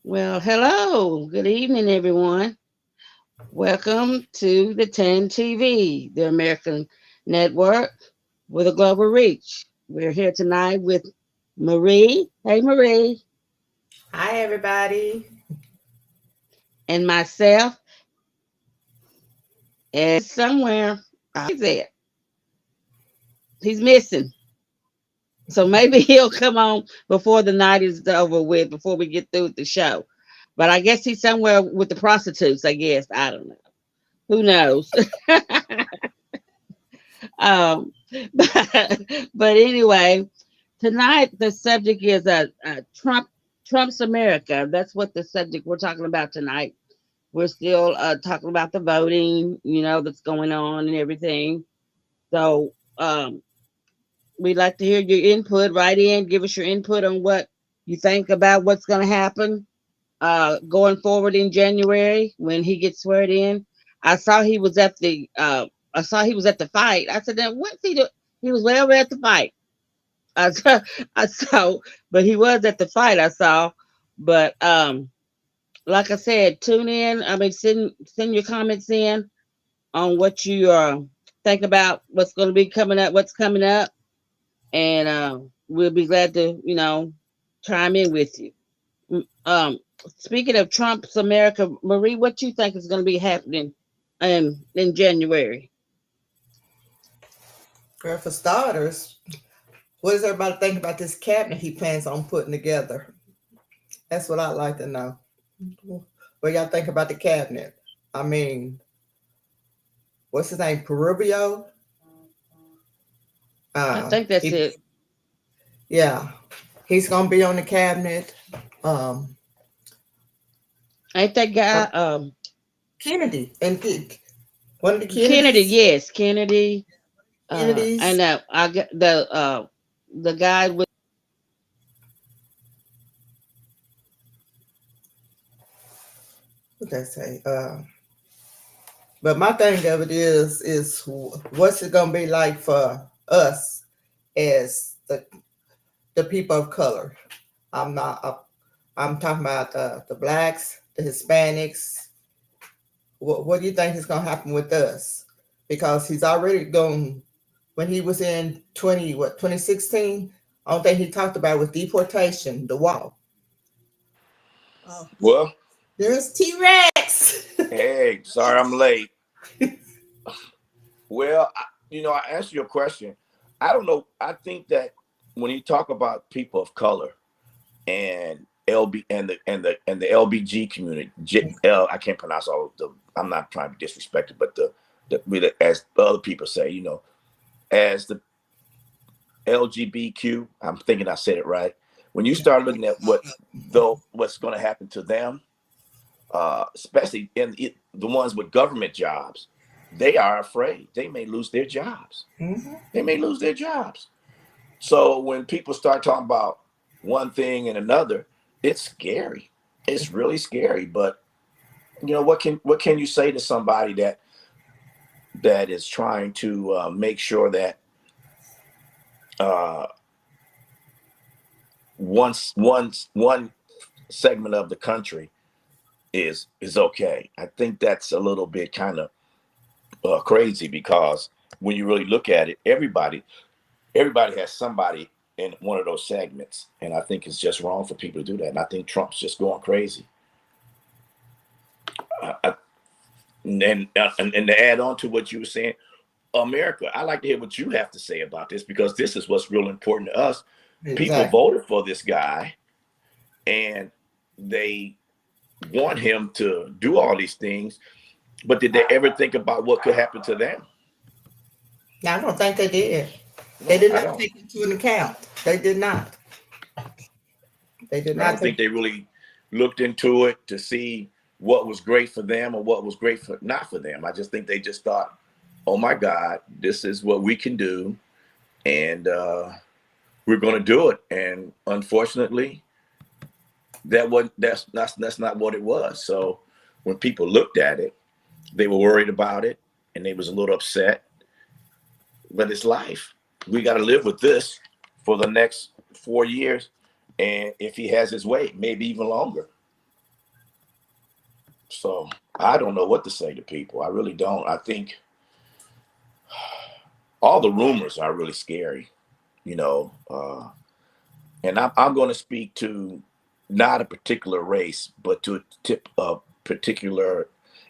Well, hello. Good evening, everyone. Welcome to the 10 TV, the American network with a global reach. We're here tonight with Marie. Hey, Marie. Hi, everybody. And myself. And somewhere, he's there. He's missing. So maybe he'll come on before the night is over with, before we get through with the show. But I guess he's somewhere with the prostitutes, I guess. I don't know. Who knows? Um, but anyway, tonight the subject is Trump's America. That's what the subject we're talking about tonight. We're still talking about the voting, that's going on and everything. So we'd like to hear your input. Write in, give us your input on what you think about what's going to happen going forward in January when he gets sworn in. I saw he was at the fight. I said, "Now what's he doing?" He was way over at the fight. I saw, I saw, but he was at the fight. I saw, but like I said, tune in. I mean, send your comments in on what you think about what's going to be coming up, what's coming up, and we'll be glad to chime in with you. Um, Speaking of Trump's America, Marie, what you think is going to be happening in January? Well, for starters, what does everybody think about this cabinet he plans on putting together? That's what I'd like to know. What y'all think about the cabinet? I mean, what's his name? Perubio? I think that's He, it. yeah, he's gonna be on the cabinet. Um, Ain't that guy uh, Kennedy and one of the Kennedy? Kennedys. Yes, Kennedy. And Kennedys. I got the guy with What they say? But my thing of it is what's it gonna be like for us as the people of color? I'm not. I'm talking about the blacks, the Hispanics. What do you think is gonna happen with us? Because he's already gone. When he was in 2016. I don't think he talked about was deportation, the wall. Oh, Well, there's T Rex. hey, sorry I'm late. Well, I answer your question. I don't know. I think that when you talk about people of color and LB and the LBG community, I can't pronounce all of the. I'm not trying to be disrespected, but the as other people say, as the LGBTQ. I'm thinking I said it right. When you start looking at what's going to happen to them, especially the ones with government jobs, they are afraid they may lose their jobs. Mm-hmm. They may lose their jobs. So when people start talking about one thing and another, it's scary. It's really scary. But what can you say to somebody that is trying to make sure that uh, one segment of the country is okay? I think that's a little bit kind of crazy because when you really look at it, everybody has somebody in one of those segments, and I think it's just wrong for people to do that. And I think Trump's just going crazy. I, and to add on to what you were saying, America, I like to hear what you have to say about this because this is what's real important to us. People Exactly. voted for this guy, and they want him to do all these things. But did they ever think about what could happen to them? Now, I don't think they did. They No, did I not don't. take into an account. They did not. They did I not don't think take. they really looked into it to see what was great for them or what was great for not for them. I just think they just thought, "Oh my God, this is what we can do, and we're going to do it." And unfortunately, that's not what it was. So when people looked at it, they were worried about it, and they was a little upset. But it's life. We got to live with this for the next 4 years, and if he has his way, maybe even longer. So I don't know what to say to people. I really don't. I think all the rumors are really scary, you know. And I'm going to speak to not a particular race, but to a particular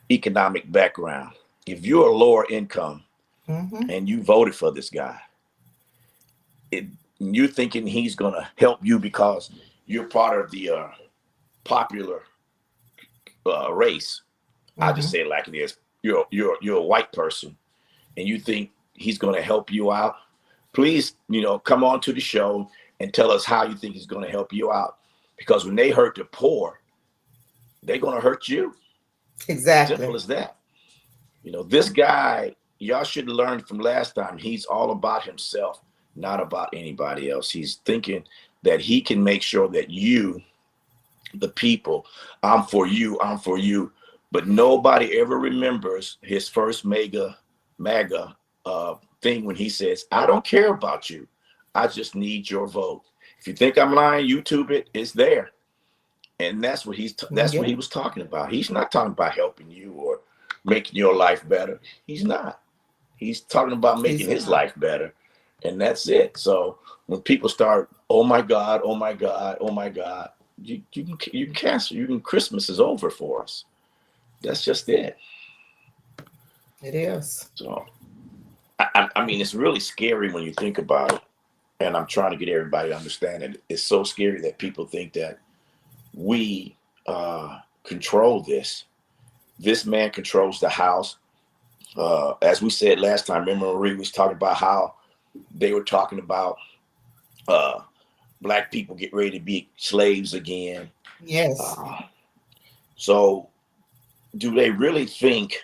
economic background. If you're a lower income Mm-hmm. and you voted for this guy, you're thinking he's going to help you because you're part of the popular race. I just Mm-hmm. say it like it is. You're a white person, and you think he's going to help you out. Please, come on to the show and tell us how you think he's going to help you out. Because when they hurt the poor, they're going to hurt you. Exactly. Simple as that. This guy, y'all should learn from last time. He's all about himself, not about anybody else. He's thinking that he can make sure that you, the people, I'm for you. But nobody ever remembers his first MAGA thing when he says, I don't care about you. I just need your vote. If you think I'm lying, YouTube it. It's there. And that's what what he was talking about. He's not talking about helping you or making your life better. He's not. He's talking about making his life better. And that's it. So when people start, oh my God, oh my God, oh my God, you can cancel. Christmas is over for us. That's just it. It is. So I mean, it's really scary when you think about it. And I'm trying to get everybody to understand it. It's so scary that people think that we control this. This man controls the House. As we said last time, remember Marie was talking about how they were talking about Black people get ready to be slaves again. Yes. So do they really think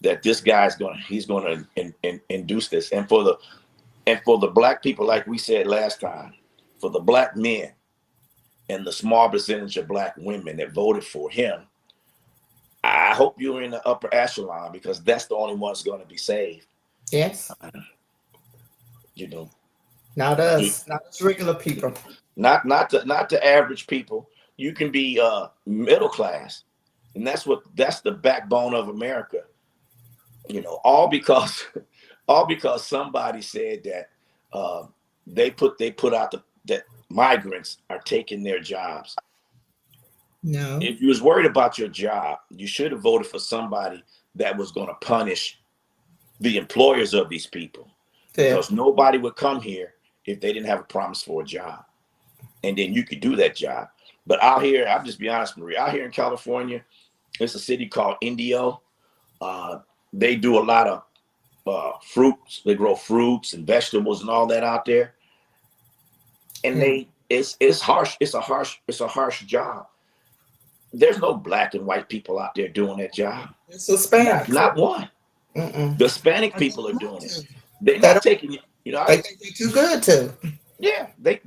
that this guy's he's going to induce this? And for the Black people, like we said last time, for the Black men and the small percentage of Black women that voted for him, I hope you're in the upper echelon, because that's the only one's going to be saved. Yes. Not us, not us regular people. Not the average people. You can be middle class, and that's the backbone of America. All because somebody said that they put out that migrants are taking their jobs. No. If you was worried about your job, you should have voted for somebody that was going to punish the employers of these people. Yeah. Because nobody would come here if they didn't have a promise for a job. And then you could do that job. But out here, I'll just be honest, Marie, out here in California, it's a city called Indio. They do a lot of fruits. They grow fruits and vegetables and all that out there. And it's harsh. It's a harsh job. There's no Black and white people out there doing that job. It's Hispanic. Not one. The Hispanic people are doing it. They're not taking it. They think they're too good to. Yeah, they're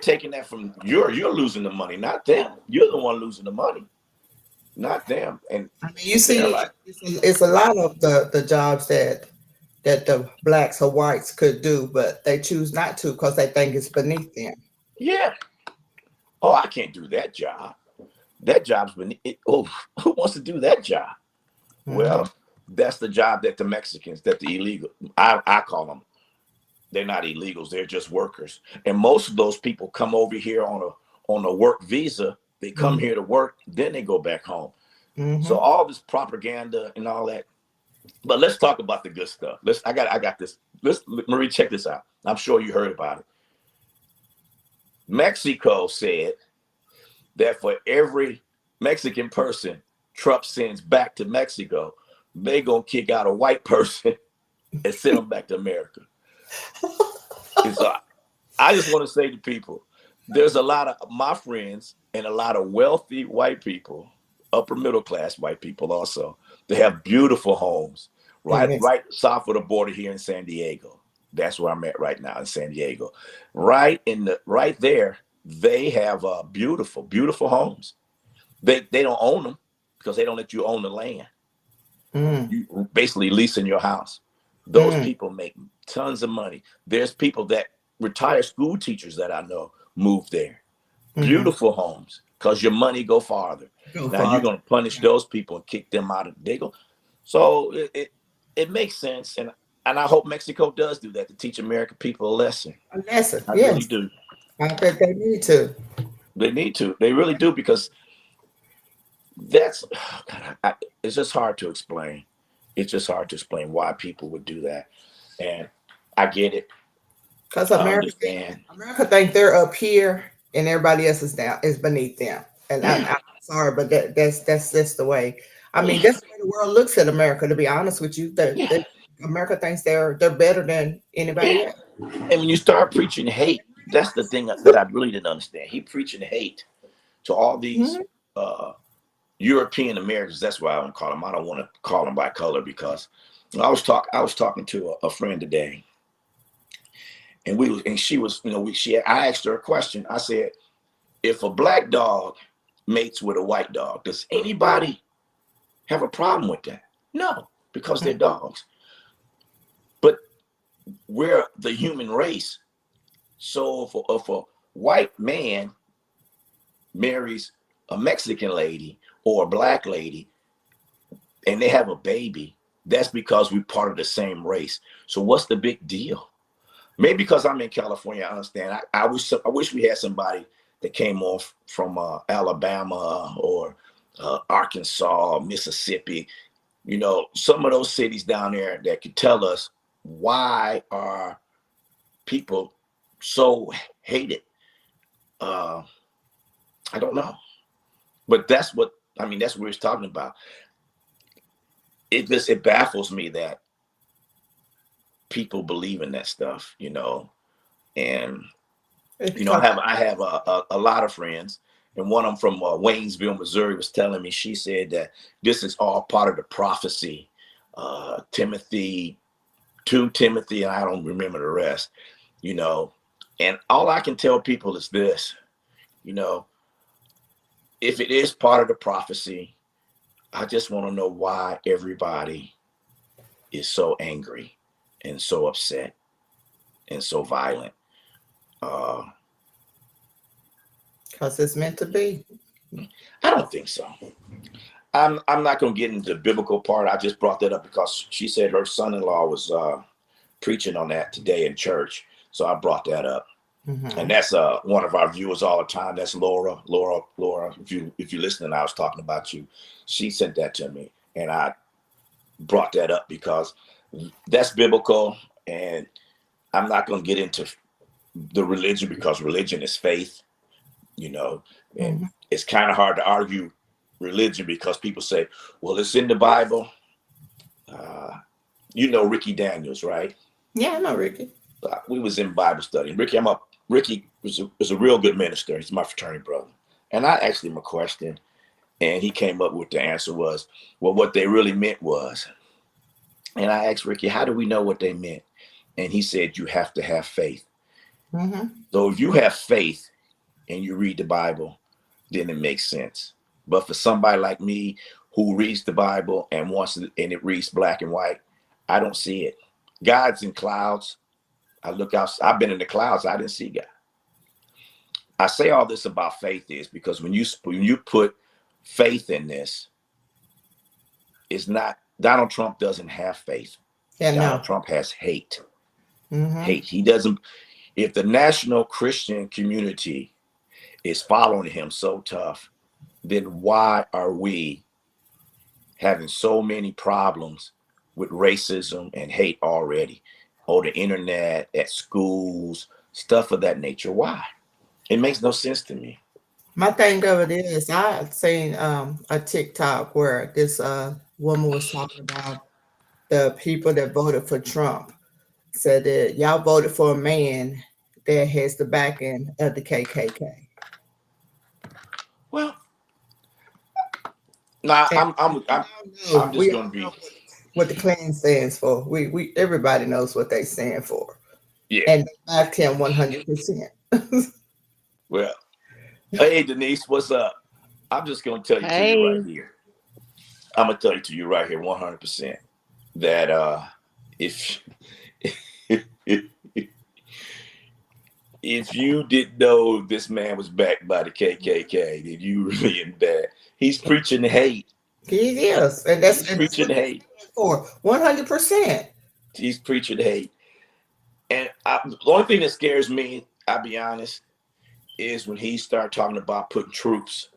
taking that from you're losing the money, not them. You're the one losing the money, not them. And I mean, you see, it's a lot of the jobs that the Blacks or whites could do, but they choose not to because they think it's beneath them. Yeah. Oh, I can't do that job. That job's beneath it. Oh, who wants to do that job? Mm-hmm. Well, that's the job that the Mexicans, that the illegal, I call them. They're not illegals. They're just workers. And most of those people come over here on a work visa. They come here to work, then they go back home. Mm-hmm. So all this propaganda and all that. But let's talk about the good stuff. I got this. Marie, check this out. I'm sure you heard about it. Mexico said that for every Mexican person Trump sends back to Mexico, they gonna kick out a white person and send them back to America. So I just want to say to people, there's a lot of my friends and a lot of wealthy white people, upper middle class white people also. They have beautiful homes right south of the border here in San Diego. That's where I'm at right now in San Diego. Right there, they have beautiful, beautiful homes. They don't own them because they don't let you own the land. You basically leasing your house. Those people make tons of money. There's people that retired school teachers that I know move there. Beautiful homes, because your money go farther. Go Now you're farther. gonna punish those people and kick them out of they go. So it makes sense, and I hope Mexico does do that to teach American people a lesson. A lesson. I really Yes. do. I bet they need to. They need to. They really do because that's God, it's just hard to explain. It's just hard to explain why people would do that, and I get it. Because I America understand. think they're up here and everybody else is beneath them. And I'm sorry, but that's just the way. I mean, that's the way the world looks at America. To be honest with you, Yeah. America thinks they're better than anybody else. And when you start preaching hate, that's the thing that I really didn't understand. He preaching hate to all these Mhm. uh, European Americans. That's why I don't call them. I don't want to call them by color because I was talking to a friend today, and she was, I asked her a question. I said, if a black dog mates with a white dog, does anybody have a problem with that? No, because they're dogs. But we're the human race. So if a white man marries a Mexican lady or a black lady and they have a baby, that's because we're part of the same race. So what's the big deal? Maybe because I'm in California, I understand. I wish we had somebody that came off from Alabama or Arkansas, Mississippi, some of those cities down there that could tell us why are people so hated. I don't know, but that's what we're talking about. It baffles me that people believe in that stuff, and I have a lot of friends, and one of them from Waynesville, Missouri, was telling me. She said that this is all part of the prophecy, Timothy, and I don't remember the rest, And all I can tell people is this, if it is part of the prophecy, I just want to know why everybody is so angry and so upset and so violent. Because it's meant to be. I don't think so. I'm not going to get into the biblical part. I just brought that up because she said her son-in-law was preaching on that today in church. So I brought that up. Mhm. And that's one of our viewers all the time. That's Laura. If you're listening, I was talking about you. She sent that to me, and I brought that up because that's biblical. And I'm not going to get into the religion because religion is faith, and it's kind of hard to argue religion because people say, well, it's in the Bible. Ricky Daniels, right? Yeah, I know Ricky. We was in Bible study. Ricky was a real good minister. He's my fraternity brother. And I asked him a question, and he came up with the answer was, well, what they really meant was. And I asked Ricky, how do we know what they meant? And he said, you have to have faith. Mm-hmm. So if you have faith and you read the Bible, then it makes sense. But for somebody like me who reads the Bible and it reads black and white, I don't see it. God's in clouds. I look out. I've been in the clouds. I didn't see God. I say all this about faith is because when you put faith in this, it's not. Donald Trump doesn't have faith. Yeah, Donald no. Trump has hate. Mm-hmm. Hate. He doesn't. If the national Christian community is following him so tough, then why are we having so many problems with racism and hate already? On the internet, at schools, stuff of that nature. Why? It makes no sense to me. My thing of it is, I seen a TikTok where this woman was talking about the people that voted for Trump. Said that y'all voted for a man that has the backing of the KKK. Well, nah, I'm just We gonna all be know what the Klan stands for. We everybody knows what they stand for, yeah. and they backed him 100%. Well, hey Denise, what's up? I'm just gonna tell you to you right here. I'm gonna tell you to you right here, 100%, that if if you didn't know this man was backed by the KKK, then you really in bad. He's preaching hate. He is, and He's that's preaching what hate. for 100%. He's preaching hate. And the only thing that scares me, I'll be honest, is when he started talking about putting troops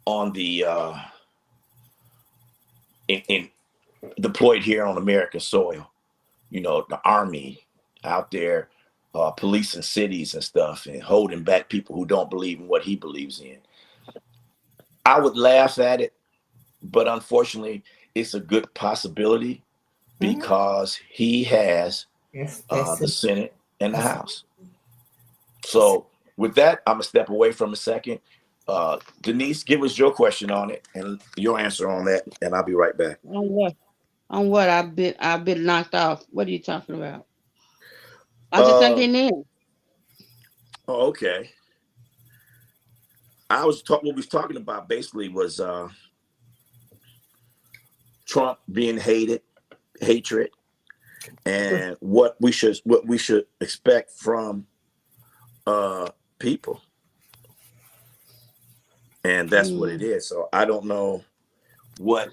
on the in deployed here on American soil. You know, the army out there policing cities and stuff and holding back people who don't believe in what he believes in. I would laugh at it, but unfortunately, it's a good possibility because he has the Senate and the House. So with that, I'm gonna step away from a second. Denise, give us your question on it and your answer on that, and I'll be right back. On what? On what? I've been knocked off. What are you talking about? I just ain't getting in. Oh, okay. What we was talking about basically was Trump being hatred, and what we should expect from people. And that's what it is. So I don't know what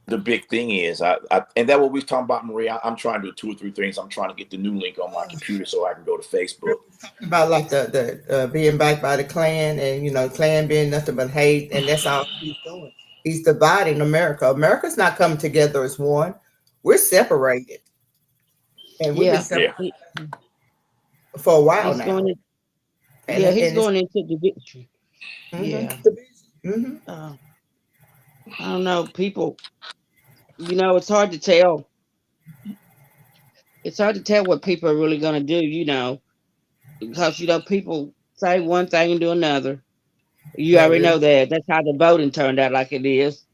the big thing is. And that's what we was talking about, Maria. I'm trying to do 2 or 3 things. I'm trying to get the new link on my computer so I can go to Facebook. About like the being backed by the Klan, and you know, Klan being nothing but hate, and that's all he's doing. He's dividing America. America's not coming together as one. We're separated, and we've been separated for a while he's now. Going he's going into the victory. Yeah. I don't know, people. You know, it's hard to tell. It's hard to tell what people are really going to do. You know, because you know people say one thing and do another. You already know that. That's how the voting turned out like it is.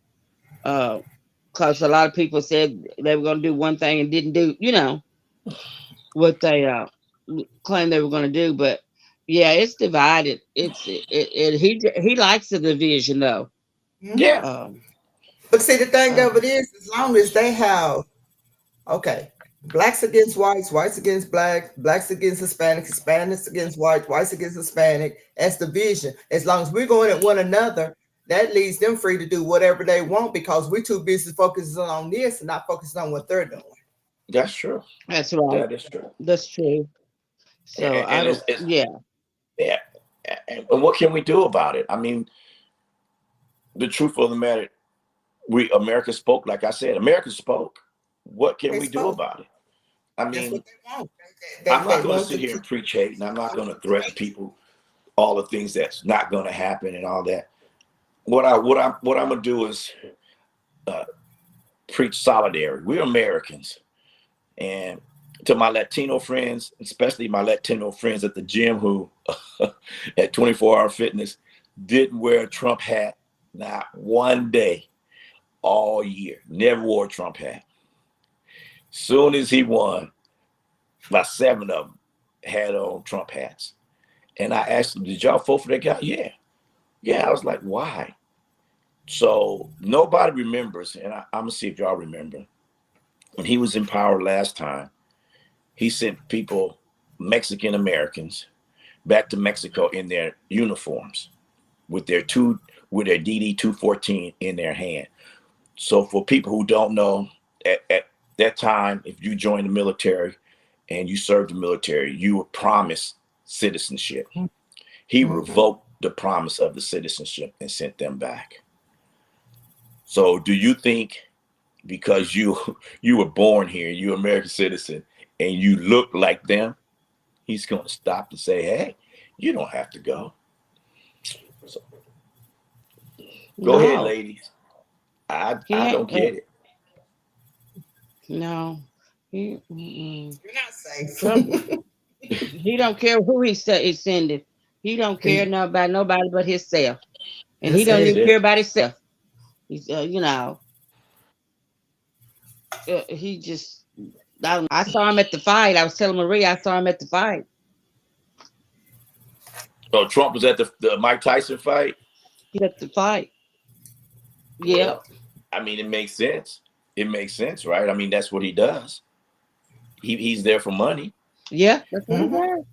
Because a lot of people said they were going to do one thing and didn't do, you know, what they claimed they were going to do. But yeah, it's divided. He likes the division though. Yeah. But see, the thing of it is, as long as they have, blacks against whites, whites against blacks, blacks against Hispanics, Hispanics against whites, whites against Hispanic, that's division. As long as we're going at one another, that leaves them free to do whatever they want because we're too busy focusing on this and not focusing on what they're doing. That's true. That's right. That is true. That's true. So Yeah. And what can we do about it? I mean, the truth of the matter, America spoke, like I said, America spoke. What can we do about it? I mean, I'm not going to sit here and preach hate, and I'm not going to threaten people all the things that's not going to happen and all that. What I'm going to do is preach solidarity. We're Americans, and to my Latino friends, especially my Latino friends at the gym who at 24 Hour Fitness didn't wear a Trump hat not one day all year. Never wore a Trump hat. Soon as he won, about 7 of them had on Trump hats. And I asked them, did y'all vote for that guy? Yeah. I was like, why? So nobody remembers, and I'm going to see if y'all remember. When he was in power last time, he sent people, Mexican Americans, back to Mexico in their uniforms with their DD-214 in their hand. So for people who don't know, at that time, if you joined the military and you served the military, you were promised citizenship. He revoked the promise of the citizenship and sent them back. So do you think because you were born here, you're an American citizen, and you look like them, he's going to stop and say, hey, you don't have to go? So, go ahead, ladies. I don't get it. No. You're not safe. Trump, he don't care who he is sending. He don't care about nobody but himself. And he don't even care about himself. He's, he just, I saw him at the fight. I was telling Maria, I saw him at the fight. Oh, Trump was at the Mike Tyson fight? He's at the fight. Yeah. Well, I mean, it makes sense. It makes sense, right? I mean, that's what he does. He's there for money. Yeah, that's what he does.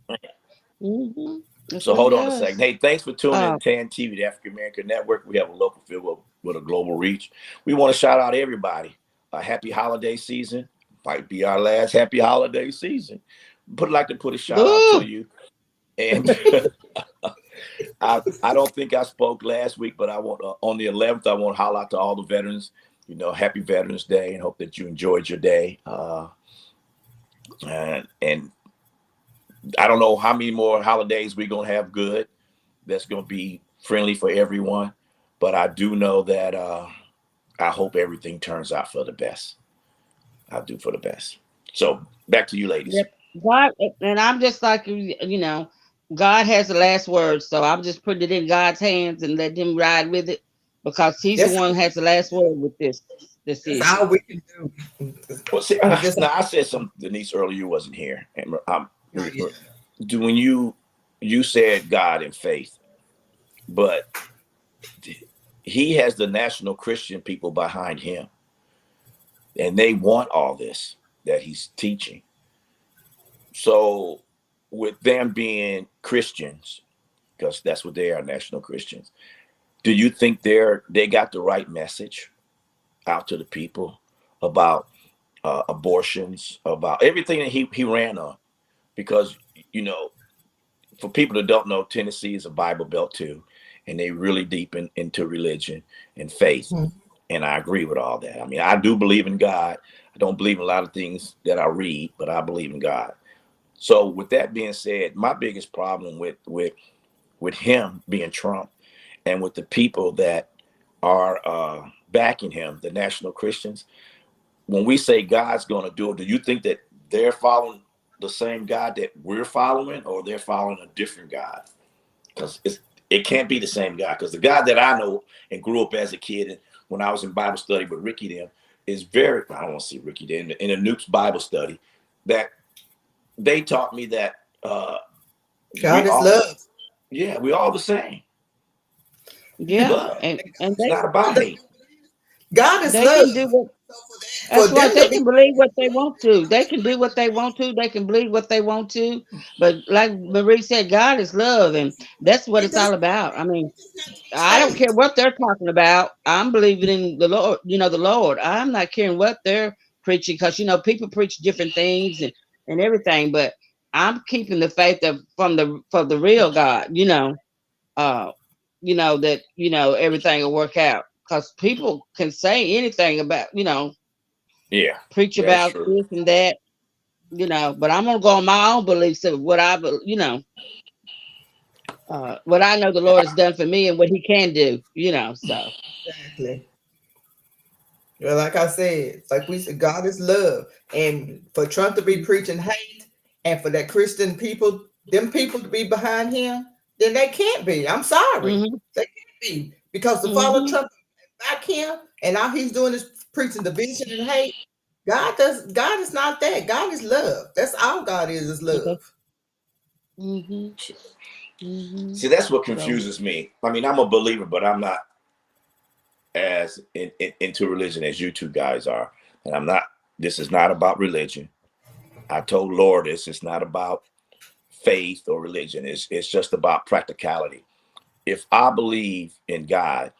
Mhm. That's So what he hold on a second. does. Hey, thanks for tuning in Uh, to TAN TV, the African American Network. We have a local feel with a global reach. We want to shout out everybody. A happy holiday season. Might be our last happy holiday season. But I'd like to put a shout out to Ooh. you. And I don't think I spoke last week, but I want on the 11th, I want to holler out to all the veterans. You know, happy Veterans Day, and hope that you enjoyed your day. And I don't know how many more holidays we're gonna have good. That's gonna be friendly for everyone, but I do know that I hope everything turns out for the best. I do for the best. So back to you, ladies. Yep. God, and I'm just like God has the last word. So I'm just putting it in God's hands and let him ride with it because he's the That's one who has the last word with this all decision. we can do. Well, see, We just now I said something, Denise, earlier. You wasn't here, and yeah. when you said God and faith, but he has the national Christian people behind him, and they want all this that he's teaching. So, with them being Christians, because that's what they are, national Christians, do you think they got the right message out to the people about abortions, about everything that he ran on? Because you know, for people that don't know, Tennessee is a Bible Belt too, and they really deep into religion and faith. Mhm. And I agree with all that. I mean, I do believe in God. I don't believe in a lot of things that I read, but I believe in God. So, with that being said, my biggest problem with him being Trump and with the people that are backing him, the national Christians, when we say God's going to do it, do you think that they're following the same God that we're following, or they're following a different God? Because it can't be the same God. Because the God that I know and grew up as a kid, and when I was in Bible study with Ricky them, is very. I don't want to see Ricky there in a Newt's Bible study. That they taught me that we God is all, love. yeah, we all the same. Yeah, Love. and It's not about hate. God is they love. can do what. For That's right. them They to be can believe what they want to. They can do what they want to. They can believe what they want to. But like Marie said, God is love, and that's what it it's does all about. I mean, not have to I don't be care changed. what they're talking about. I'm believing in the Lord, the Lord. I'm not caring what they're preaching because people preach different things and everything, but I'm keeping the faith from the real God, uh that everything will work out. Because people can say anything about, Yeah, preach that's about true. this and that, but I'm gonna go on my own beliefs of what I know the Lord has done for me and what he can do, so Exactly. Well, like I said, like we said, God is love. And for Trump to be preaching hate and for that Christian people, them people to be behind him, then they can't be. I'm sorry. hmm They can't be. Because to follow hmm Trump and back him and all he's doing is preaching division and hate. God is not that. God is love. That's all God is love. hmm hmm See, that's what so confuses me. I mean, I'm a believer, but I'm not as into religion as you two guys are. And I'm not, this is not about religion. I told Lord this, it's not about faith or religion. It's just about practicality. If I believe in God,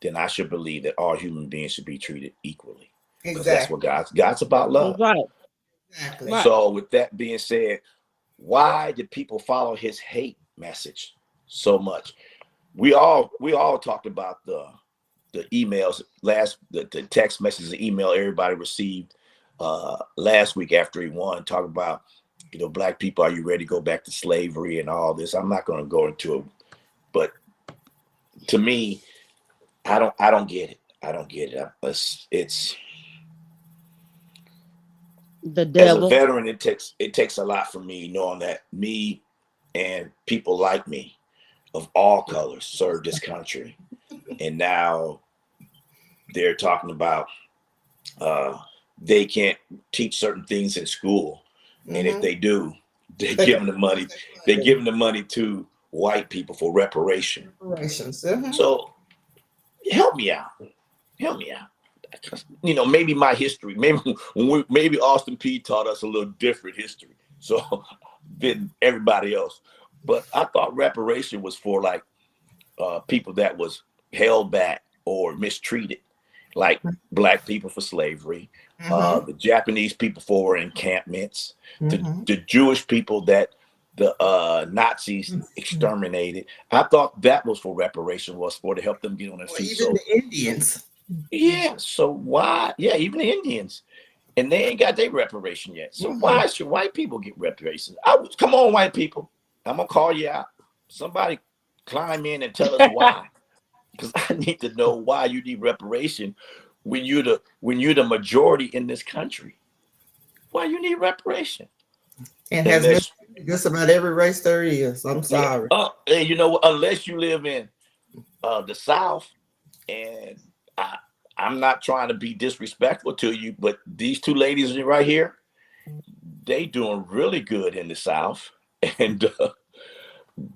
then I should believe that all human beings should be treated equally. Because that's what Exactly. God's about that's love. right, Exactly. right. So with that being said, why did people follow his hate message so much? We all talked about the emails the text messages, the email everybody received last week after he won, talking about, black people, are you ready to go back to slavery and all this? I'm not going to go into it, but to me, I don't get it. I don't get it. It's The as a devil. veteran, it takes a lot for me knowing that me and people like me of all colors served this country, and now they're talking about uh, they can't teach certain things in school, and if Mm-hmm. they do, they're They got giving the money. They're giving the money to white people for reparation. reparations. Mm-hmm. So help me out. Help me out. Maybe my history. Maybe Austin P taught us a little different history. So than everybody else. But I thought reparation was for like people that was held back or mistreated, like black people for slavery, Mm-hmm. the Japanese people for encampments, Mm-hmm. the Jewish people that the Nazis exterminated. I thought that was for reparation, was for to help them get on their Or feet. even So the Indians. yeah, so why? Yeah, even the Indians, and they ain't got their reparation yet. So Mm-hmm. why should white people get reparations? Come on, white people, I'm gonna call you out. Somebody climb in and tell us why, because I need to know why you need reparation when you're the majority in this country. Why you need reparation? And has Unless been just about every race there is. I'm yeah, sorry. and you know what? Unless you live in the South, and I, I'm not trying to be disrespectful to you, but these two ladies right here, they doing really good in the South, and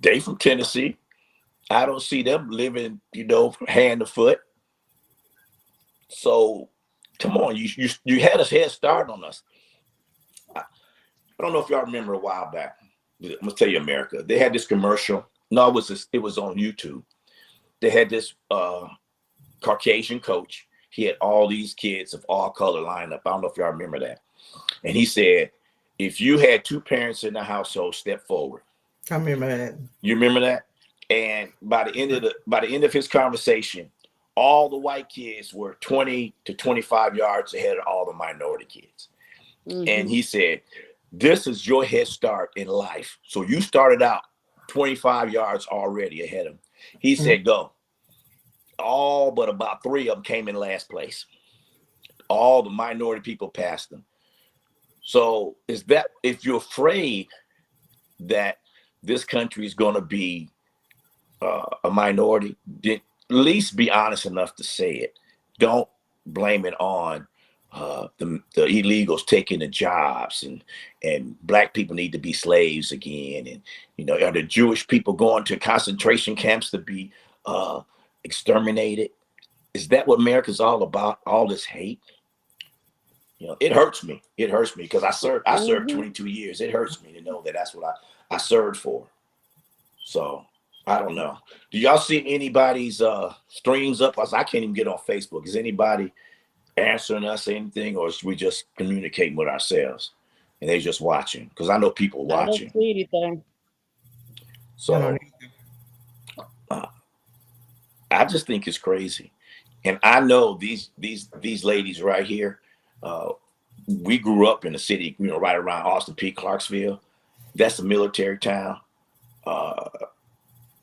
they from Tennessee. I don't see them living, hand to foot. So, come on, you had a head start on us. I don't know if y'all remember a while back. I'm gonna tell you, America. They had this commercial. No, it was on YouTube. They had this Caucasian coach. He had all these kids of all color lined up. I don't know if y'all remember that. And he said, if you had two parents in the household, step forward. I remember that. You remember that? And by the end of his conversation, all the white kids were 20 to 25 yards ahead of all the minority kids. And he said, this is your head start in life. So you started out 25 yards already ahead of him. He said, go. All but about 3 of them came in last place. All the minority people passed them. So is that if you're afraid that this country is going to be a minority, then at least be honest enough to say it. Don't blame it on the illegals taking the jobs and black people need to be slaves again, and are the Jewish people going to concentration camps to be exterminated? Is that what America's all about? All this hate? It hurts me. It hurts me because I served 22 years. It hurts me to know that that's what I served for. So I don't know. Do y'all see anybody's streams up? I can't even get on Facebook. Is anybody answering us anything, or is we just communicating with ourselves and they just watching? Because I know people I don't watching. see anything. So I just think it's crazy. And I know these ladies right here, we grew up in a city, right around Austin Peay, Clarksville. That's a military town.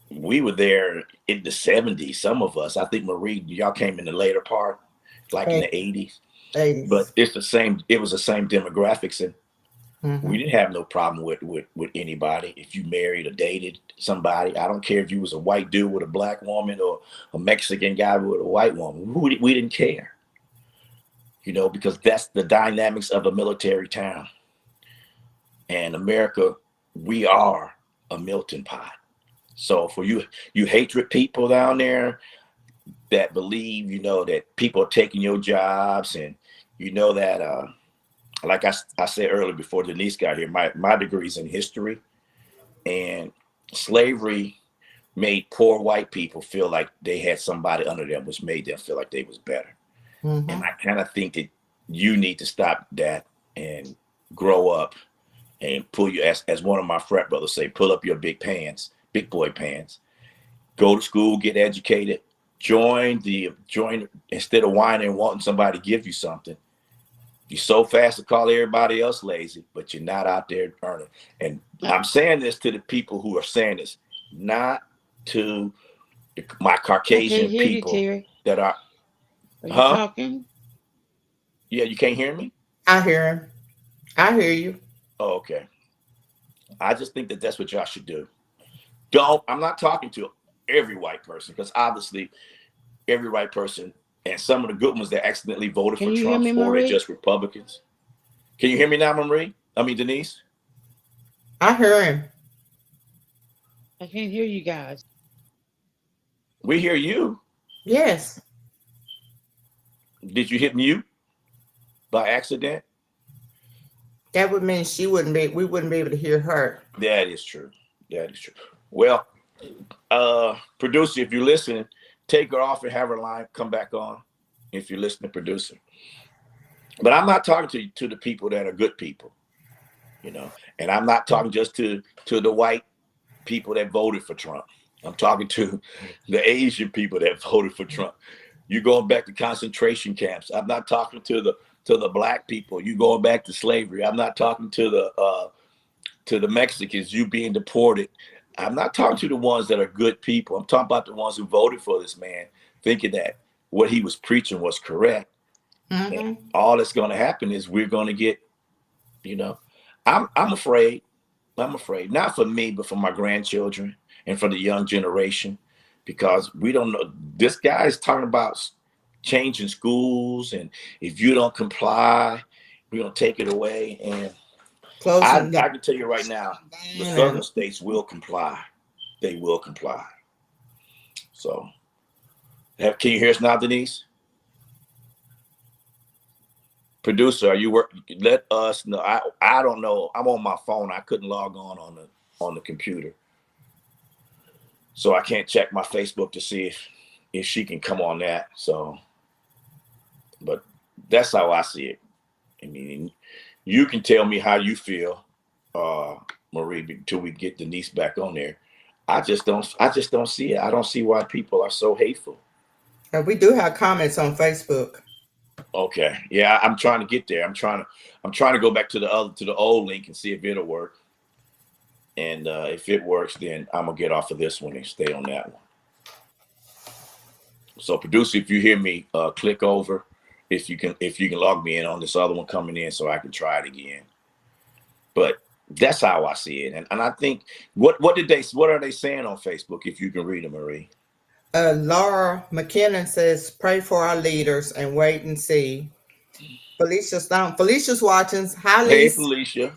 We were there in the 70s, some of us. I think Marie, y'all came in the later part, like in the 80s. 80s. But it was the same demographics, and we didn't have no problem with anybody. If you married or dated somebody, I don't care if you was a white dude with a black woman or a Mexican guy with a white woman. We didn't care, because that's the dynamics of a military town. And America, we are a melting pot. So for you hatred people down there that believe, that people are taking your jobs, and that like I said earlier before Denise got here, my degree's in history, and slavery made poor white people feel like they had somebody under them, which made them feel like they was better. And I kind of think that you need to stop that and grow up and pull you, as one of my frat brothers say, pull up your big boy pants, go to school, get educated, join instead of whining and wanting somebody to give you something. You're so fast to call everybody else lazy, but you're not out there earning. And I'm saying this to the people who are saying this, not to my Caucasian people that are. Are you talking? Yeah, you can't hear me? I hear him. I hear you. Oh, okay. I just think that that's what y'all should do. I'm not talking to every white person, because obviously every white person, and some of the good ones that accidentally voted for Trump, or they're just Republicans. Can you hear me now, Denise? I hear him. I can't hear you guys. We hear you. Yes. Did you hit mute by accident? That would mean we wouldn't be able to hear her. That is true. That is true. Well, producer, if you're listening, take her off and have her line come back on. If you're listening, producer. But I'm not talking to the people that are good people, you know, and I'm not talking just to the white people that voted for Trump. I'm talking to the Asian people that voted for Trump. You going back to concentration camps. I'm not talking to the black people. You going back to slavery. I'm not talking to the Mexicans, you being deported. I'm not talking to the ones that are good people. I'm talking about the ones who voted for this man, thinking that what he was preaching was correct. And all that's going to happen is we're going to get, you know, I'm afraid. I'm afraid, not for me, but for my grandchildren and for the young generation, because we don't know. This guy is talking about changing schools, and if you don't comply, we're going to take it away. And I can tell you right now, the southern states will comply. They will comply. So, can you hear us now, Denise? Producer, are you working? Let us know. I don't know. I'm on my phone. I couldn't log on the computer, so I can't check my Facebook to see if she can come on that. So, but that's how I see it. I mean, you can tell me how you feel, Marie, until we get Denise back on there. I just don't see it. I don't see why people are so hateful. And we do have comments on Facebook. Okay. Yeah, I'm trying to get there. I'm trying to go back to the old link and see if it'll work. And if it works, then I'm gonna get off of this one and stay on that one. So, producer, if you hear me, click over. If you can log me in on this other one coming in, so I can try it again. But that's how I see it. And I think what are they saying on Facebook? If you can read them, Marie. Laura McKinnon says, pray for our leaders and wait and see. Felicia's watching. Hi, Lisa. Hey, Felicia.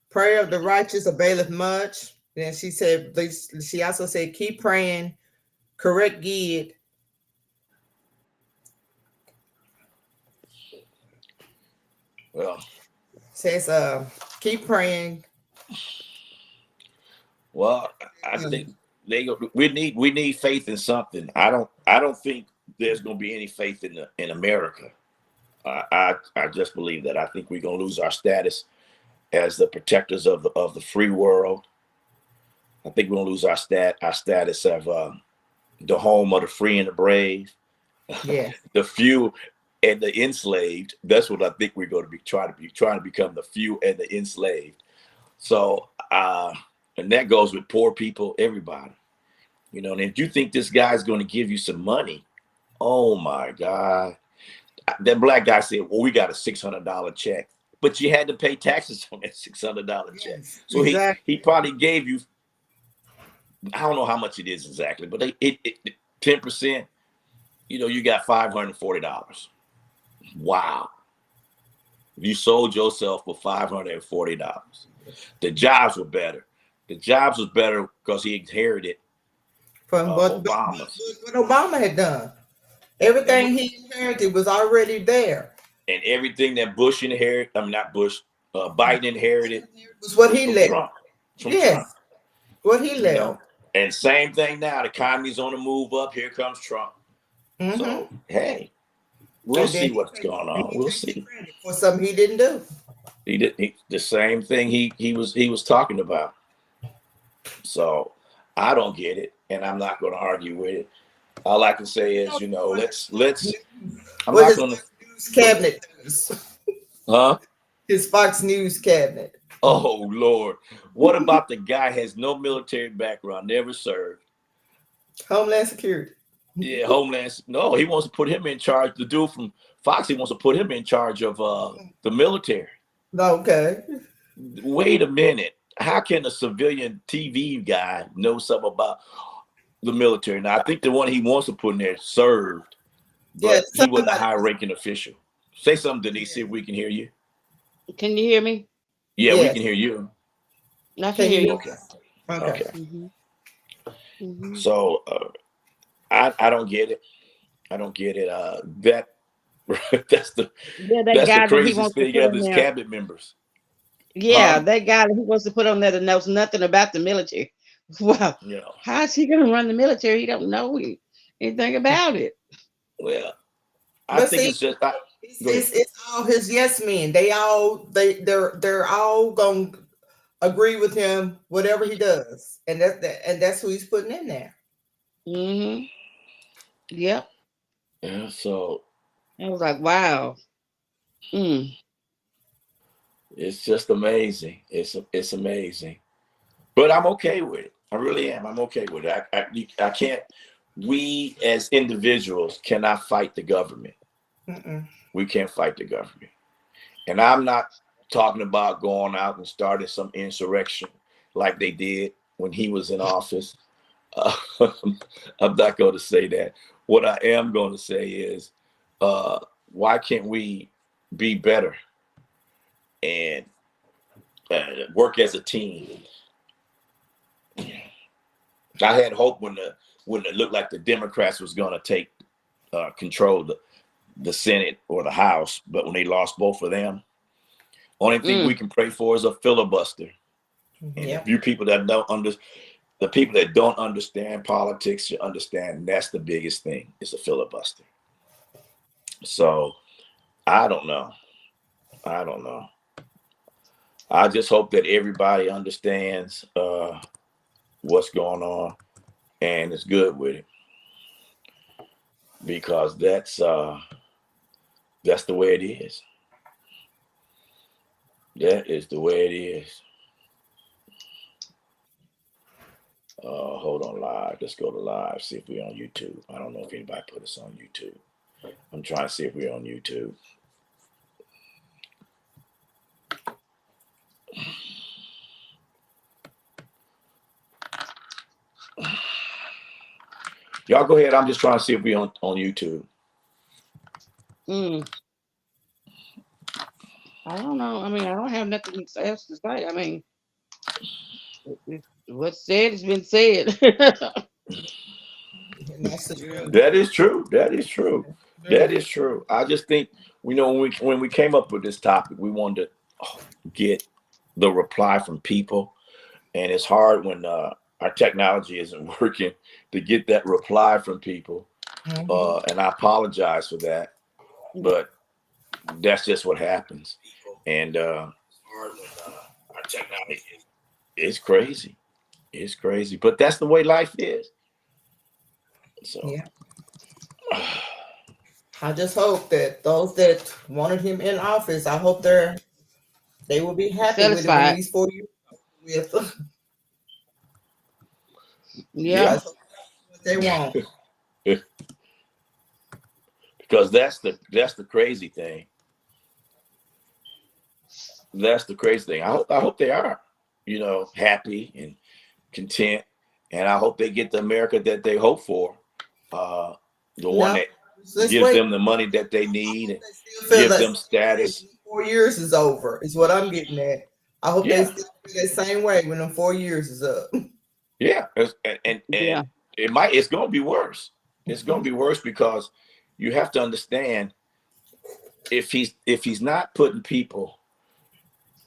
Prayer of the righteous availeth much. Then she also said, keep praying, correct Gid. Well, says, keep praying. Well, I think we need faith in something. I don't think there's going to be any faith in America. I just believe that. I think we're going to lose our status as the protectors of the free world. I think we're going to lose our status of the home of the free and the brave. Yeah. The few and the enslaved. That's what I think we're going to be trying to become, the few and the enslaved. So and that goes with poor people, everybody. You know, and if you think this guy's going to give you some money, oh my God. That black guy said, well, we got a $600 check, but you had to pay taxes on that $600 check. So exactly. he probably gave you, I don't know how much it is exactly, but it 10%, you know, you got $540. Wow. You sold yourself for $540. The jobs were better. The jobs was better because he inherited from what Obama had done. Everything he inherited was already there. And everything that Bush inherited, not Bush, Biden inherited was what he left. Trump. What he left. You know? And same thing now. The economy's on the move up. Here comes Trump. Mm-hmm. So, hey, we'll see what's going on. We'll see. For something he didn't do. He did the same thing he was talking about. So I don't get it, and I'm not going to argue with it. All I can say is, you know, let's. I'm not going to. News cabinet. Huh? His Fox News cabinet. Oh Lord! What about the guy has no military background, never served? Homeland Security. Yeah, Homeland. No, he wants to put him in charge. The dude from Fox, he wants to put him in charge of the military. Okay. Wait a minute. How can a civilian TV guy know something about the military? Now, I think the one he wants to put in there served, but he wasn't a high-ranking official. Say something, Denise, see if we can hear you. Can you hear me? Yeah, we can hear you. I can hear you. Okay. Mm-hmm. Mm-hmm. So I don't get it. I don't get it. That That's the Yeah, that that's the guy that he craziest wants to thing put ever on is there. cabinet members. Yeah, that guy that he wants to put on there that knows nothing about the military. Wow, You know, how is he going to run the military? He don't know anything about it. well, I But think see, it's just. Go ahead. it's all his yes men. They're all gonna agree with him whatever he does, and that's who he's putting in there. Mm-hmm. Yep. Yeah, so I was like, wow. Mm. it's just amazing. It's amazing. But I'm okay with it. I really am. I'm okay with it. I can't. We as individuals cannot fight the government. Mm-mm. We can't fight the government. And I'm not talking about going out and starting some insurrection like they did when he was in office. Uh, I'm not going to say that. What I am going to say is, why can't we be better and work as a team? I had hope when it looked like the Democrats was going to take control of the Senate or the House, but when they lost both of them, only thing we can pray for is a filibuster. And Yeah. if you people that the people that don't understand politics should understand that's the biggest thing is a filibuster. So I don't know. I just hope that everybody understands what's going on and is good with it, because that's the way it is. That is the way it is. Hold on, live. Let's go to live. See if we're on YouTube. I don't know if anybody put us on YouTube. I'm trying to see if we're on YouTube. Y'all go ahead. I'm just trying to see if we're on YouTube. I don't know. I mean, I don't have nothing else to say. I mean, what's said has been said. And that's the truth. That is true. That is true. That is true. I just think when we came up with this topic, we wanted to get the reply from people, and it's hard when our technology isn't working to get that reply from people. And I apologize for that, but that's just what happens. And our technology, it's crazy. It's crazy, but that's the way life is. So Yeah. I just hope that those that wanted him in office, I hope they will be happy with him in Satisfied. these 4 years. With Yeah. that's what they want. because that's the crazy thing. That's the crazy thing. I hope they are, happy and content, and I hope they get the America that they hope for. The one that gives them the money that they need and gives them status. 4 years is over, is what I'm getting at. I hope they still feel that same way when the 4 years is up. Yeah, and it's going to be worse. It's going to be worse because you have to understand, if he's not putting people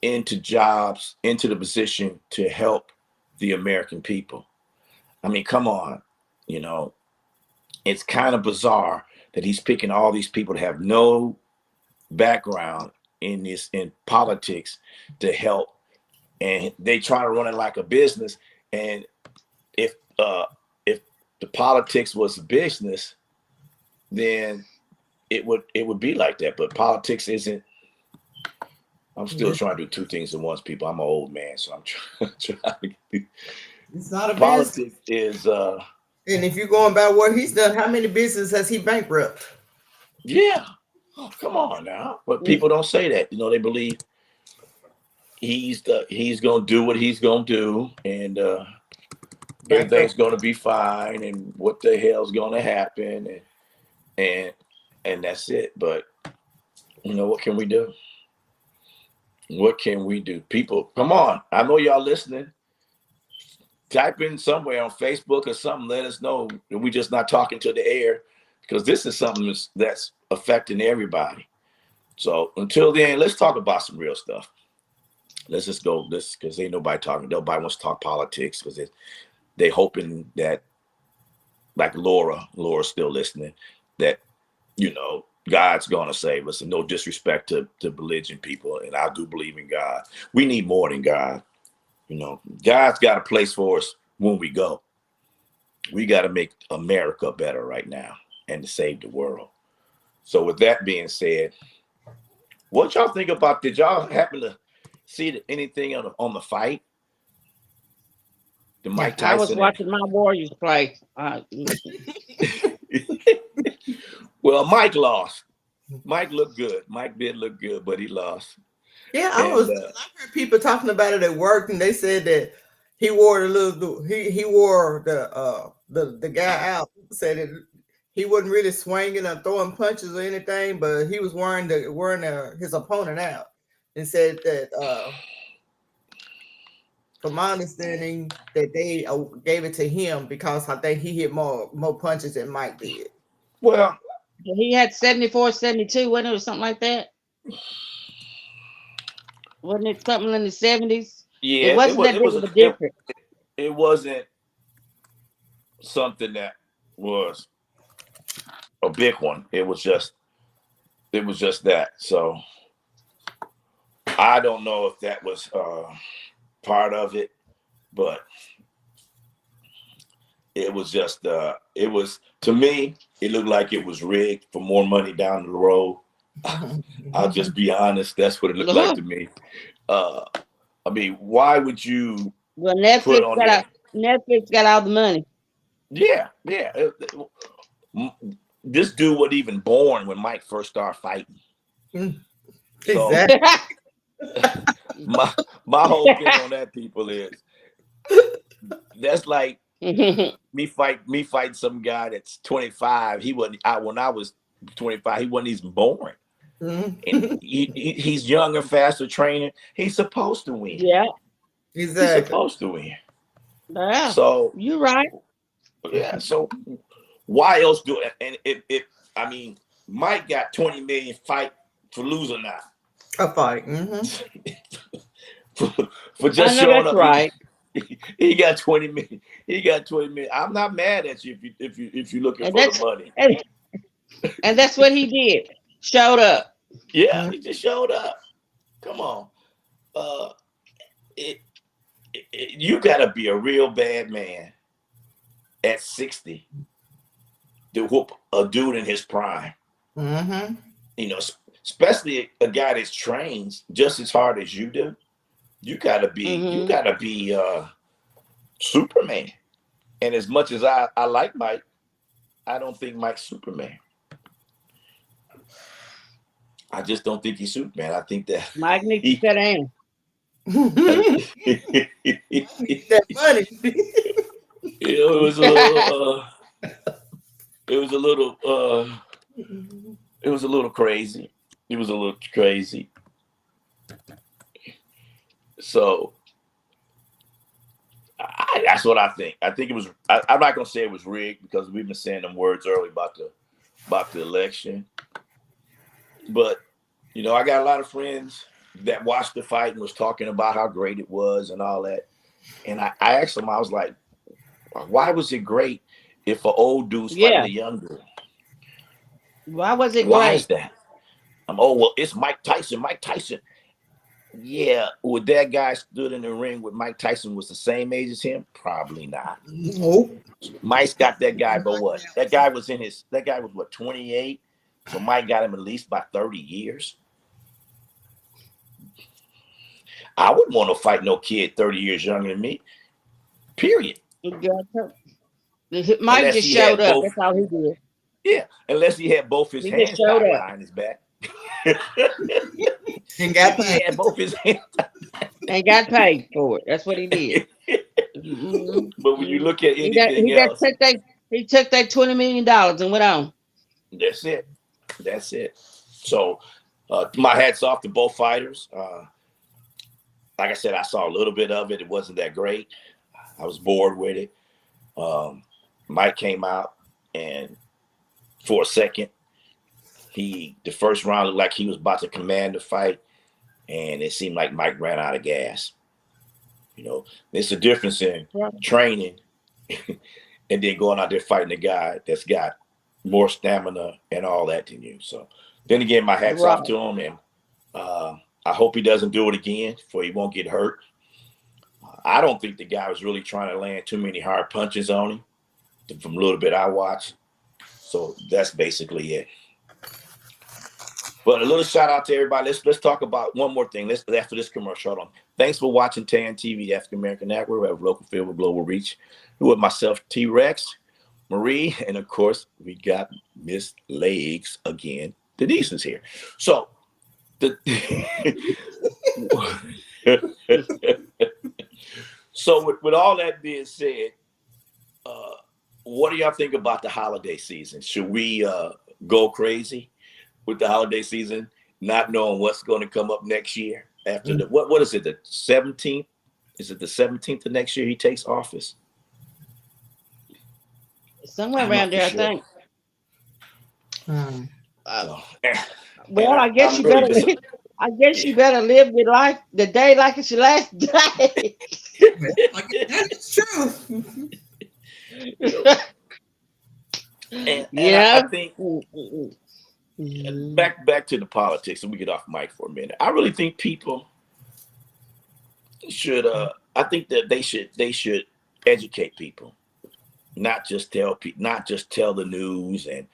into jobs, into the position to help the American people. I mean, come on, it's kind of bizarre that he's picking all these people that have no background in politics to help, and they try to run it like a business. And if the politics was a business, then it would be like that. But politics isn't. I'm still trying to do two things at once, people. I'm an old man, so I'm trying to. It's not a politics business. is. And if you're going by what he's done, how many businesses has he bankrupt? Yeah. Oh, come on now. But people don't say that. They believe he's gonna do what he's gonna do, and everything's gonna be fine, and what the hell's gonna happen, and that's it. But what can we do? What can we do? People, come on. I know y'all listening. Type in somewhere on Facebook or something. Let us know that we're just not talking to the air. because this is something that's affecting everybody. So until then, let's talk about some real stuff. Let's just go this because ain't nobody talking. Nobody wants to talk politics because they hoping that, like Laura's still listening, that God's gonna save us. And no disrespect to religion people, and I do believe in God. We need more than God. God's got a place for us when we go. We got to make America better right now and to save the world. So with that being said, what y'all think about? Did y'all happen to see anything on the fight? The Mike Tyson. I was watching my Warriors play. Well, Mike lost. Mike looked good. Mike did look good, but he lost. Yeah, I heard people talking about it at work, and they said that he wore he wore the guy out. Said that he wasn't really swinging or throwing punches or anything, but he was wearing his opponent out, and said that from my understanding that they gave it to him because I think he hit more punches than Mike did. Well, he had 74, 72, wasn't it, or something like that? Wasn't it something in the 70s? Yeah, it wasn't that big of a difference. It wasn't something that was a big one. It was just that. So I don't know if that was part of it, but it was just it was, to me, it looked like it was rigged for more money down the road. I'll just be honest. That's what it looked like to me. I mean, why would you? Well, Netflix got all the money. Yeah. This dude wasn't even born when Mike first started fighting. Exactly. So, my whole thing on that, people, is that's like me fighting some guy that's 25. He wasn't. When I was 25, he wasn't even born. And he's younger, faster training. He's supposed to win. Yeah, exactly. He's supposed to win. Yeah. So you're right. Yeah. So why else do it? And I mean, Mike got 20 million fight for losing now. A fight. for just showing up. Right. He got 20 million. He got 20 million. I'm not mad at you if you're looking for the money. And that's what he did. Showed up. Yeah, he just showed up. Come on. You gotta be a real bad man at 60 to whoop a dude in his prime. Especially a guy that's trained just as hard as you do. You gotta be Superman. And as much as I like Mike, I don't think Mike's Superman. I just don't think he's Superman. I think that Mike needs to sit down. That money. It was a little crazy. It was a little crazy. So that's what I think. I think it was. I'm not gonna say it was rigged because we've been saying them words early about the election. But I got a lot of friends that watched the fight and was talking about how great it was and all that. And I asked them, I was like, why was it great if an old dude's fighting a young dude? Why was it Why great? is that? It's Mike Tyson. Mike Tyson. Yeah, would that guy stood in the ring with Mike Tyson was the same age as him? Probably not. No. Mike's got that guy, but what? That guy was what, 28? So Mike got him at least by 30 years. I wouldn't want to fight no kid 30 years younger than me. Period. Mike just showed up. That's all he did. Yeah, unless he had both his hands tied behind his back. And got paid. He had both his hands. And got paid for it. That's what he did. But when you look at anything else, he took that $20 million and went on. That's it. So my hat's off to both fighters. Like I said, I saw a little bit of it. It wasn't that great. I was bored with it. Mike came out and for a second. The first round looked like he was about to command the fight, and it seemed like Mike ran out of gas. You know, there's a difference in training and then going out there fighting a guy that's got more stamina and all that than you. So then again, my hat's off to him, and I hope he doesn't do it again, for he won't get hurt. I don't think the guy was really trying to land too many hard punches on him, from a little bit I watched. So that's basically it. But a little shout out to everybody. Let's talk about one more thing. After this commercial. Hold on. Thanks for watching TAN TV, the African American Network. We have local feel with global reach. With myself, T-Rex, Marie, and of course, we got Miss Legs again. Denise is here. So so with all that being said, what do y'all think about the holiday season? Should we go crazy with the holiday season, not knowing what's going to come up next year after the what is it, the 17th? Is it the 17th of next year he takes office? Somewhere around there, sure. I think. Well, I guess you better. I guess you better live your life the day like it's your last day. That is true. and Yeah. I think back to the politics, and we get off mic for a minute. I really think people should. I think that they should educate people, not just tell the news and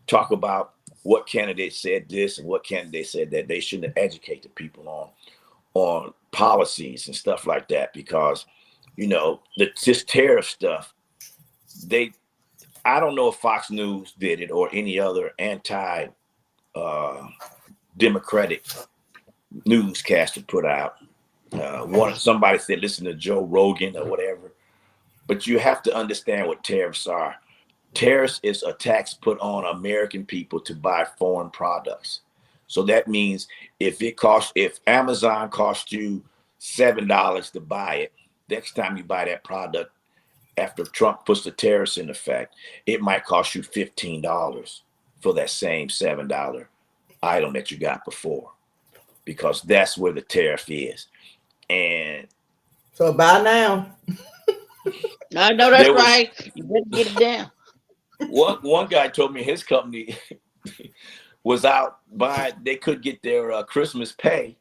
talk about what candidate said this and what candidate said that. They shouldn't educate the people on policies and stuff like that, because this tariff stuff, I don't know if Fox News did it or any other anti-democratic newscaster put out. Somebody said listen to Joe Rogan or whatever, but you have to understand what tariffs are. Tariffs is a tax put on American people to buy foreign products. So that means if Amazon costs you $7 to buy it, next time you buy that product, after Trump puts the tariffs in effect, it might cost you $15 for that same $7 item that you got before, because that's where the tariff is. And so buy now. I know that's right. You better get it down. One guy told me his company was out buying. They could get their Christmas pay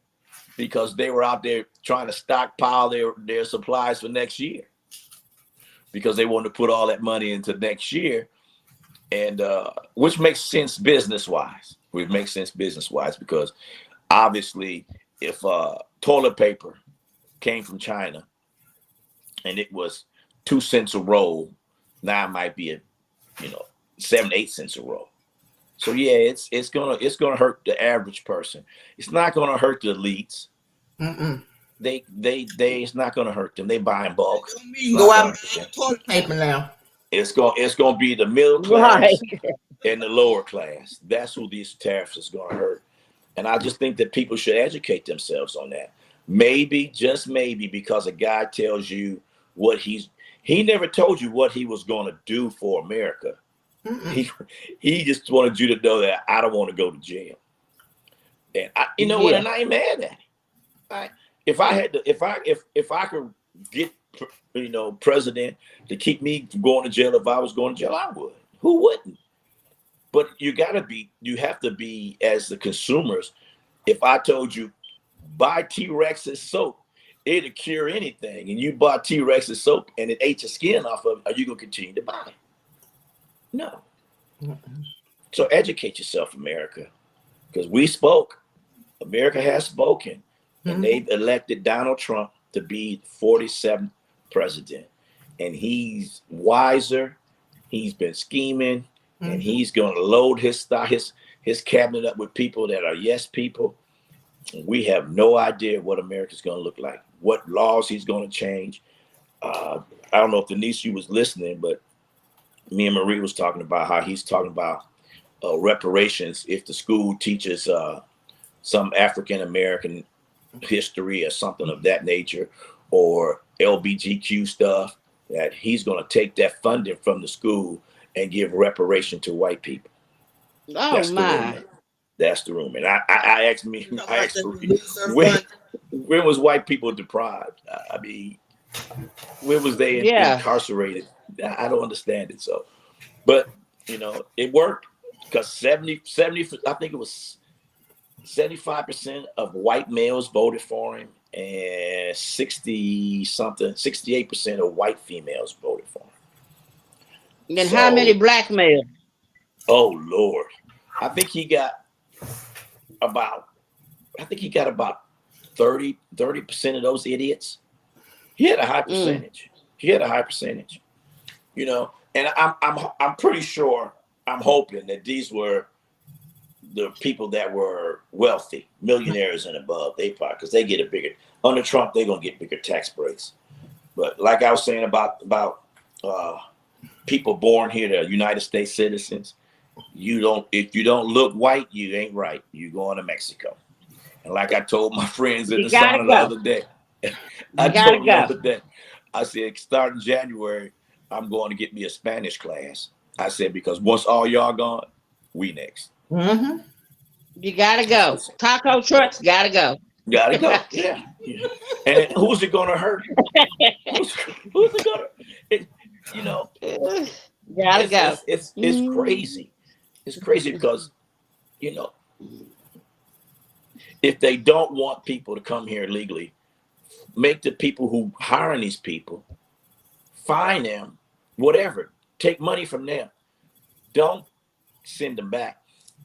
because they were out there trying to stockpile their supplies for next year, because they wanted to put all that money into next year, and which makes sense business wise. Because obviously, if toilet paper came from China and it was 2 cents a roll, now it might be 7-8 cents a roll. So yeah, it's gonna hurt the average person. It's not gonna hurt the elites. They it's not gonna hurt them. They buy in bulk. You go out and buy toilet paper now. It's gonna be the middle class and the lower class. That's who these tariffs is gonna hurt. And I just think that people should educate themselves on that. Maybe, just maybe, because a guy tells you what he never told you what he was gonna do for America. He just wanted you to know that I don't want to go to jail. And what? And I ain't mad at him. If I could get president to keep me from going to jail, if I was going to jail, I would. Who wouldn't? But you have to be, as the consumers. If I told you buy T-Rex's soap, it'll cure anything, and you bought T-Rex's soap and it ate your skin off of it, are you gonna continue to buy it? No. So educate yourself, America, because we spoke. America has spoken, and they've elected Donald Trump to be the 47th president, and he's wiser. He's been scheming, and he's going to load his cabinet up with people that are yes people. And we have no idea what America's going to look like, what laws he's going to change. I don't know if Denise, you was listening, but me and Marie was talking about how he's talking about reparations if the school teaches some African American history or something of that nature, or LGBTQ stuff, that he's going to take that funding from the school and give reparation to white people. Oh That's the my. rumor. That's the rumor. And I asked me, You know, I like asked the Marie, surf when, fund. when was white people deprived? I mean, when was they Yeah. incarcerated? I don't understand it. So, but you know, it worked because 70, I think it was 75% of white males voted for him, and 60 something, 68% of white females voted for him. And how many So, black males? oh Lord, I think he got about, I think he got about 30% of those idiots. He had a high Mm. percentage. He had a high percentage, you know, and I'm pretty sure, I'm hoping that these were the people that were wealthy, millionaires and above. They probably, because they get a bigger, under Trump, they're gonna get bigger tax breaks. But like I was saying about uh, people born here, the United States citizens, if you don't look white, you ain't right. You going to Mexico. And like I told my friends in You the gotta sauna the go. other day, I You gotta told them the go. other day, I said, starting January, I'm going to get me a Spanish class. I said, because once all y'all gone, we next. Mm-hmm. You gotta go. Taco trucks gotta go. Gotta go. Yeah. Yeah. And who's it gonna hurt? Who's it gonna? You know, Gotta go. it's crazy. It's crazy because, you know, if they don't want people to come here legally, make the people who hiring these people, fine them, whatever, take money from them. Don't send them back.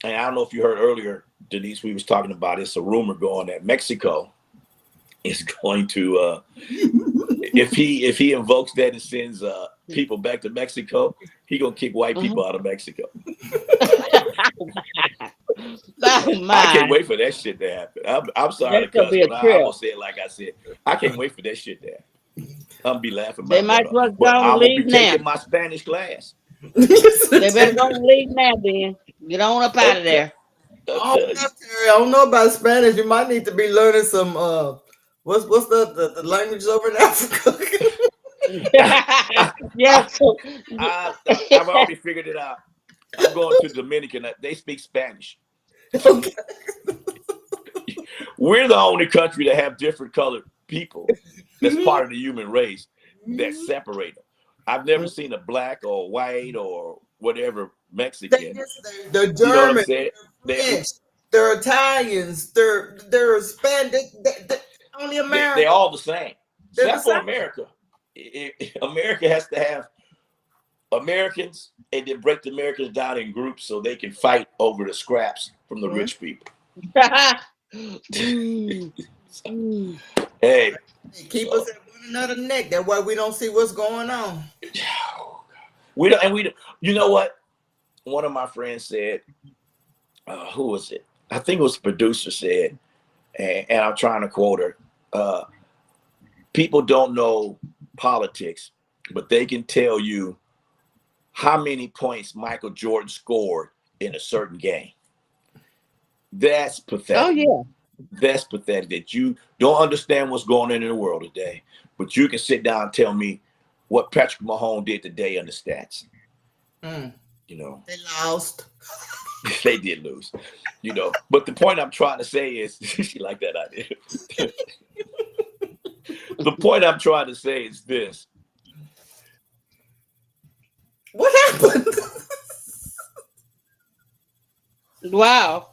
And I don't know if you heard earlier, Denise, we was talking about, it's a rumor going that Mexico is going to if he invokes that and sends people back to Mexico, he gonna kick white people out of Mexico. Oh I can't my. wait for that shit to happen. I'm sorry That's to gonna cuss, be a but I'm trip. gonna say it like I said. I can't wait for that shit to happen. I'm be laughing They my might butt well off. But go I and will be leave now. taking my Spanish class. They better go and leave now, then. Get on up out of there. I don't know about Spanish. You might need to be learning some what's the language over in Africa. Yeah. I've already figured it out. I'm going to Dominican. They speak Spanish. Okay. We're the only country that have different colored people that's part of the human race that separate them. I've never seen a black or white or whatever Mexican. They're German, you know what I'm saying? they're French, they're Italians, they're Spanish, only America. They're all the same. They're Except the for same. America. America has to have Americans and then break the Americans down in groups so they can fight over the scraps from the rich people. Hey, keep us at one another's neck. That's why we don't see what's going on. We don't. You know what? One of my friends said, who was it? I think it was the producer said, and I'm trying to quote her. People don't know politics, but they can tell you how many points Michael Jordan scored in a certain game. That's pathetic. Oh yeah. That's pathetic that you don't understand what's going on in the world today, but you can sit down and tell me what Patrick Mahomes did today on the stats. You know, they lost. They did lose. You know, but the point I'm trying to say is, she like that idea. The point I'm trying to say is this. What happened? Wow.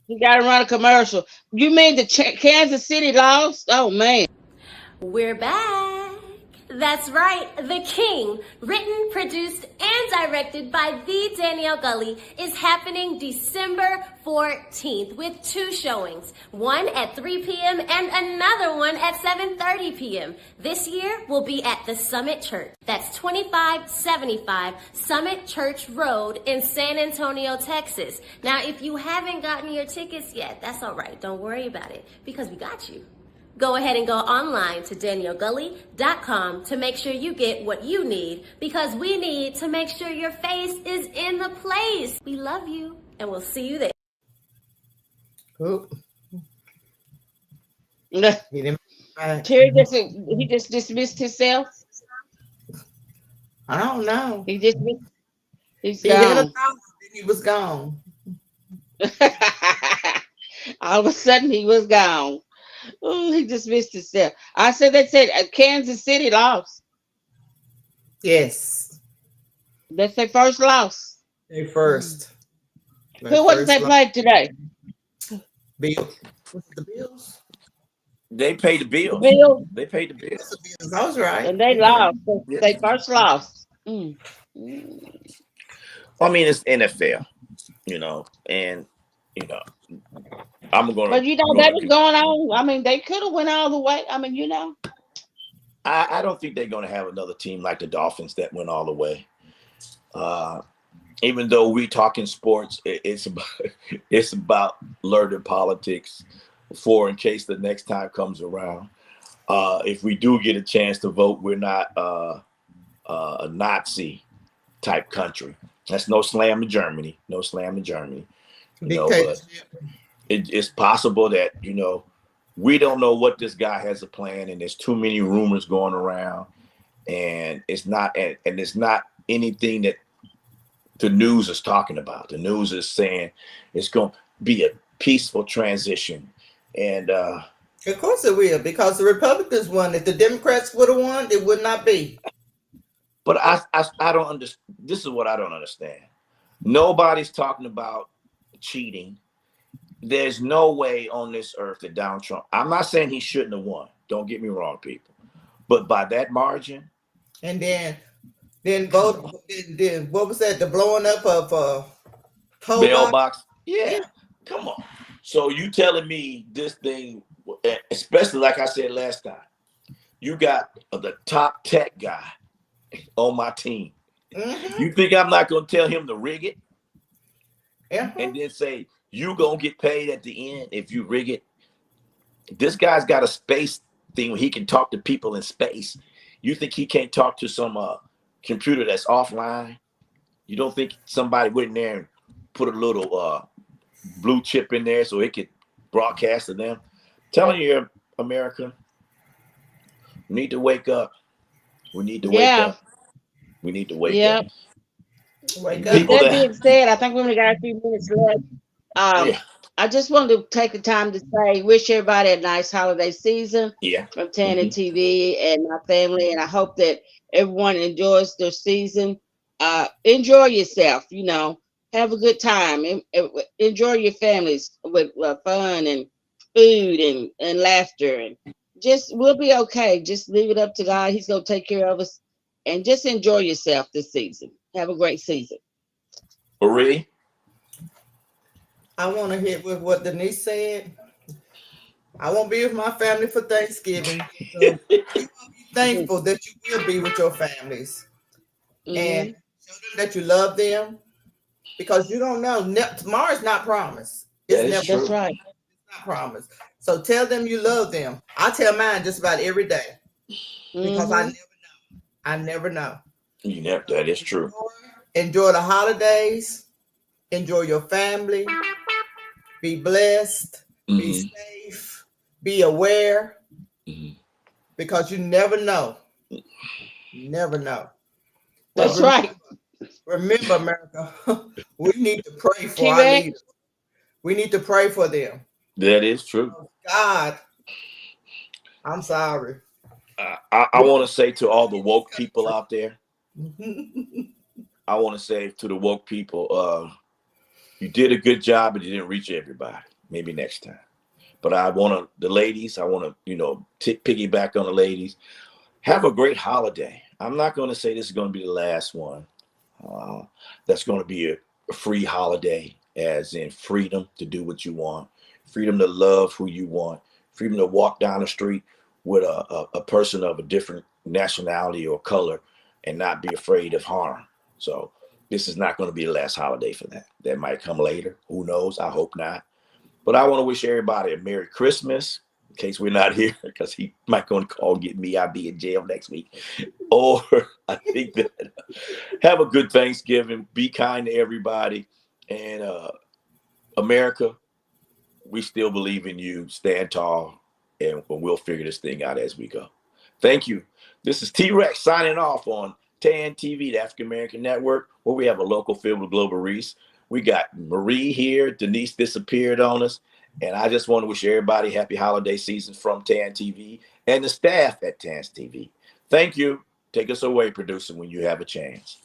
You gotta run a commercial. You mean the Kansas City lost? Oh man. We're back. That's right, The King, written, produced, and directed by the Danielle Gully, is happening December 14th with 2 showings, one at 3 p.m. and another one at 7:30 p.m. This year will be at the Summit Church. That's 2575 Summit Church Road in San Antonio, Texas. Now, if you haven't gotten your tickets yet, that's all right. Don't worry about it because we got you. Go ahead and go online to daniellegully.com to make sure you get what you need, because we need to make sure your face is in the place. We love you, and we'll see you there. Oh. Terry he just dismissed himself. I don't know. He just He's He had a gone. thought, then he was gone. All of a sudden, he was gone. Oh, he just missed himself. I said they said Kansas City lost. Yes, That's their first loss. they Mm. first. Their Who was first they loss. played today? Bill. Was it the Bills? They paid the The bills. Bills, They paid the Yes, bills. the Bills. I was right. and they Okay. lost. Yeah. They first lost. Mm. Mm. I mean, it's NFL, and you know, I'm But you know that gonna was be. going on. I mean, they could have went all the way. I mean, I don't think they're gonna have another team like the Dolphins that went all the way. Uh, Even though we talking sports, it's about it's about learning politics for in case the next time comes around. If we do get a chance to vote, we're not a Nazi type country. That's no slam to Germany, no slam to Germany. But Dictatorship. it's possible that we don't know what this guy has a plan, and there's too many rumors going around, and it's not anything that the news is talking about. The news is saying it's going to be a peaceful transition, and Of course it will, because the Republicans won. If the Democrats would have won, it would not be. but I don't understand. This is what I don't understand. Nobody's talking about cheating. There's no way on this earth that Donald Trump. I'm not saying he shouldn't have won. Don't get me wrong, people. But by that margin, And then vote. Then what was that? The blowing up of poll box. mailbox, yeah, Yeah. come on. So you telling me this thing, especially like I said last time, you got the top tech guy on my team. Mhm. You think I'm not going to tell him to rig it Yeah. and then say you going to get paid at the end if you rig it? This guy's got a space thing where he can talk to people in space. You think he can't talk to some computer that's offline? You don't think somebody went in there and put a little blue chip in there so it could broadcast to them? Telling you, America, we need to wake up. We need to wake Yeah, up. We need to wake yeah. up. Wake And up. With people that that, being said, I think we only got a few minutes left. yeah, I just wanted to take the time to say, wish everybody a nice holiday season yeah. from Tanner hmm TV and my family, and I hope that everyone enjoys their season. Enjoy yourself. Have a good time. Enjoy your families with fun and food and laughter, and just we'll be okay. Just leave it up to God. He's gonna take care of us, and just enjoy yourself this season. Have a great season. Marie, I want to hit with what Denise said. I won't be with my family for Thanksgiving. So you will be thankful that you will be with your families and Hmm. show them that you love them, because you don't know. Tomorrow's not promised. It's that is never That's true. right. not promised. So tell them you love them. I tell mine just about every day, because Hmm. I never know. That is true. Enjoy the holidays. Enjoy your family. Be blessed. Be hmm safe. Be aware, hmm because you never know. Never know. But That's right. remember, America, we need to pray for our T-Rex. leaders. We need to pray for them. That is true. God, I'm sorry. I want to say to all the woke people out there, I want to say to the woke people, you did a good job, but you didn't reach everybody. Maybe next time. But I want the ladies, I want to, piggyback on the ladies. Have a great holiday. I'm not going to say this is going to be the last one. That's going to be a free holiday, as in freedom to do what you want, freedom to love who you want, freedom to walk down the street with a person of a different nationality or color and not be afraid of harm. So this is not going to be the last holiday for that. That might come later. Who knows? I hope not. But I want to wish everybody a Merry Christmas, in case we're not here, because he might going to call and get me. I'll be in jail next week. Or I think that have a good Thanksgiving. Be kind to everybody. And America, we still believe in you. Stand tall, and we'll figure this thing out as we go. Thank you. This is T-Rex signing off on TAN TV, the African American Network, where we have a local filled with global reach. We got Marie here. Denise disappeared on us. And I just want to wish everybody happy holiday season from TAN TV and the staff at TAN TV. Thank you. Take us away, producer, when you have a chance.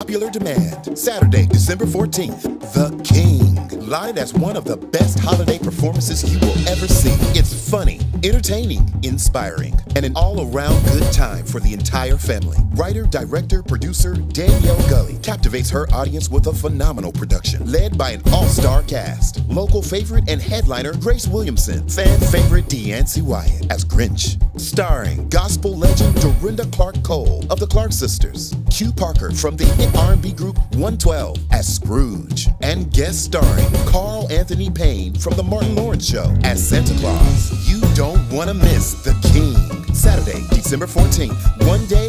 Popular demand, Saturday, December 14th, The King, live as one of the best holiday performances you will ever see. It's funny, entertaining, inspiring, and an all-around good time for the entire family. Writer, director, producer Danielle Gully captivates her audience with a phenomenal production, led by an all-star cast. Local favorite and headliner Grace Williamson, fan favorite Deancy Wyatt as Grinch, starring gospel legend Dorinda Clark Cole of the Clark Sisters, Q Parker from the hit R&B group 112 as Scrooge, and guest starring Carl Anthony Payne from the Martin Lawrence Show as Santa Claus. You don't want to miss The King. Saturday, December 14th, one day